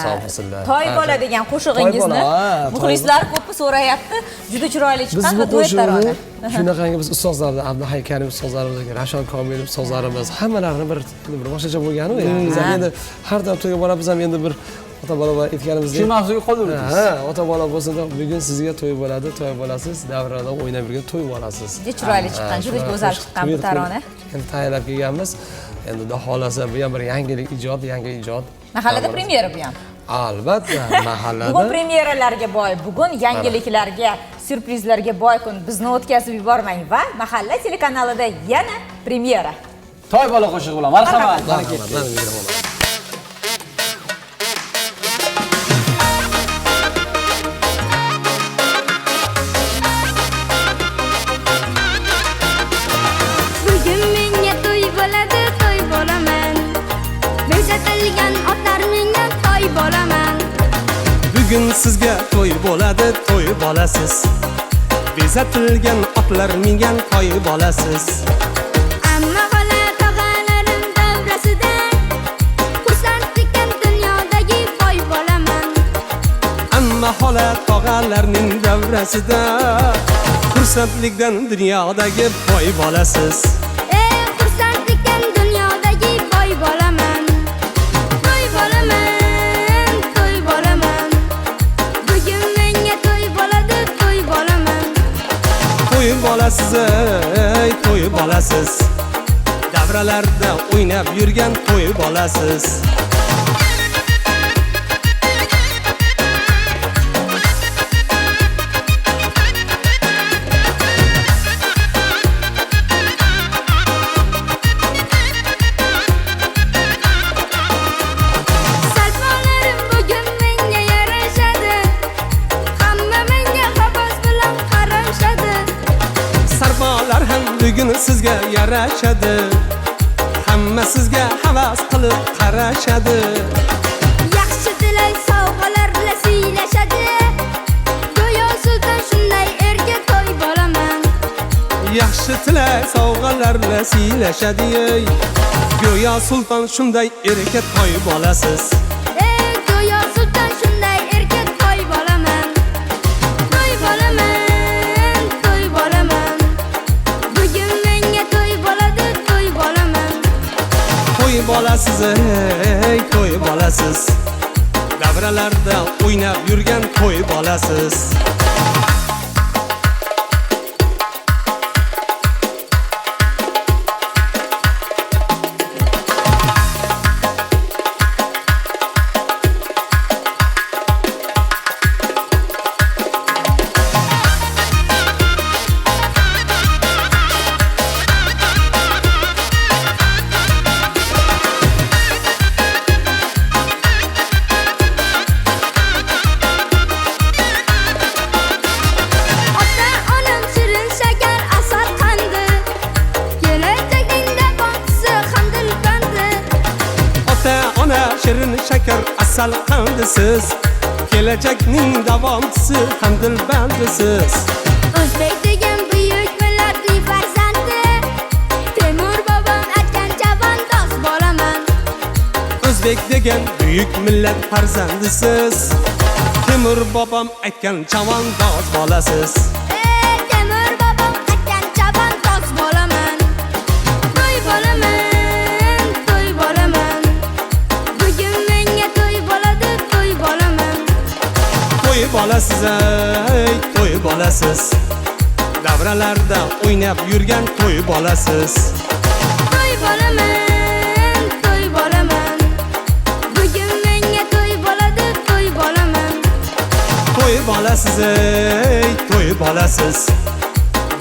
sog' bo'lsinlar. Toy bola degan qo'shig'ingizni muxlislar ko'p so'rayapti. Juda chiroyli chiqqan duet tarona. Shunaqangi biz ustozlardan Abduhay Karim ustozlarimiz, Ravshan Komilov ustozlarimiz hammalarini bir boshqacha bo'lgani-ku. Biz ham endi har doim to'yga boramiz ham endi bir ota bola aytganimizdek. Shu mavzuga qoldirdik. Ha, ota bola bo'lsin, bugun sizga to'y bo'ladi, to'y bo'lasiz, davrada o'ynab yurgan to'y bo'lasiz. Juda chiroyli chiqqan, juda go'zal chiqqan bu tarona. Endi tayyorlab kelganmiz. Endi xudo xolasa bu ham bir yangi ijod. Mahallada premyera bu ham. Albatta, mahallada. Bugun premyeralarga boy, bugun yangiliklarga, syurprizlarga boy kun. Bizni o'tkazib yubormang va Mahalla telekanalida yana premyera. Toy bola qo'shig'i bilan marhamat. Bugun sizga to'y bo'ladi, to'y bolasiz. Bezatilgan otlar mingan to'y bolasiz. Amma xola tog'alarim davrasida xursandlikdan dunyodagi boy bo'laman. Amma xola tog'alarning davrasida xursandlikdan dunyodagi boy bolasiz. Xursandlikdan dunyodagi boy bo'laman. To'y bo'laman, to'y bo'laman. Bugun menga to'y bo'ladi, to'y bo'laman. To'y bolasiz, to'y bolasiz. Davralarda o'ynab yurgan to'y bolasiz. Sarpolarim bugun menga yarashadi. Hamma menga havas bilan qarashadi. Sarbolar ham bugun sizga yarashadi. Hamma sizga havas qilib qarashadi. Yaxshi tilay sovg'alar bilan siylashadi. Go'yo sulton shunday erga to'y bo'laman. Yaxshi tilay sovg'alar bilan siylashadi. Go'yo sulton shunday erga to'y bolasiz. Go'yo sulton shunday erga to'y bo'laman. To'y bo'laman, to'y bo'laman. Bugun menga to'y bo'ladi, to'y bo'laman. To'y bolasiz, to'y bolasiz. Davralarda o'ynab yurgan to'y bolasiz. Ota-onam shirin shakar asal qandi. Kelajakning davomchisi hamdilbandi. Ota-ona shirin shakar asal qandisiz. Kelajakning davomchisi hamdilbandisiz. O'zbek degan buyuk millatning farzandi. Temur bobom aytgan chavandoz bo'laman. O'zbek degan buyuk millat farzandisiz. Temur bobom aytgan chavandoz bolasiz. Temur bobom aytgan chavandoz bo'laman. To'y bo'laman, to'y bo'laman. Bugun menga to'y bo'ladi, to'y bo'laman. To'y bolasiz, to'y bolasiz. Davralarda o'ynab yurgan to'y bolasiz. To'y bo'laman, to'y bo'laman. Bugun menga to'y bo'ladi, to'y bo'laman. To'y bolasiz, to'y bolasiz.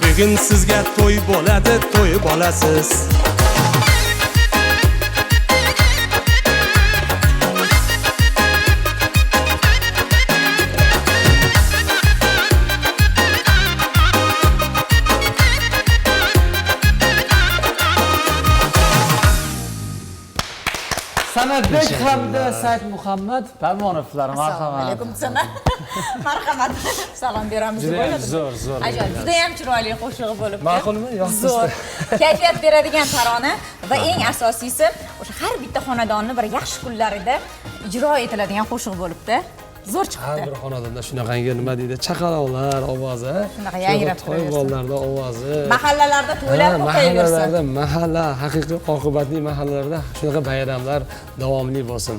Bugun sizga to'y bo'ladi, to'y bolasiz. Sanatbek hamda Said Muhammad Parmonovlar Assalomu marhamat. alaykum sana. Marhamat. Salom beramiz deb o'yladim. Zo'r. Ajoyib, juda ham chiroyli qo'shig'i bo'libdi. Ma'qulmi? Yoqdi. Zo'r. Kayfiyat beradigan tarona va eng asosiysi o'sha har bitta xonadonni bir yaxshi kunlarida ijro etiladigan qo'shiq bo'libdi. Zo'r Har chiqdi. bir xonadonda shunaqangi nima deydi, chaqaloqlar ovozi, Shunaqa yangrab to'y turaversin. bolalarda ovozi. Mahallalarda to'ylar ko'payaversin. Mahallalarda, mahalla, haqiqiy oqibatli mahallalarda shunaqa bayramlar davomli bo'lsin.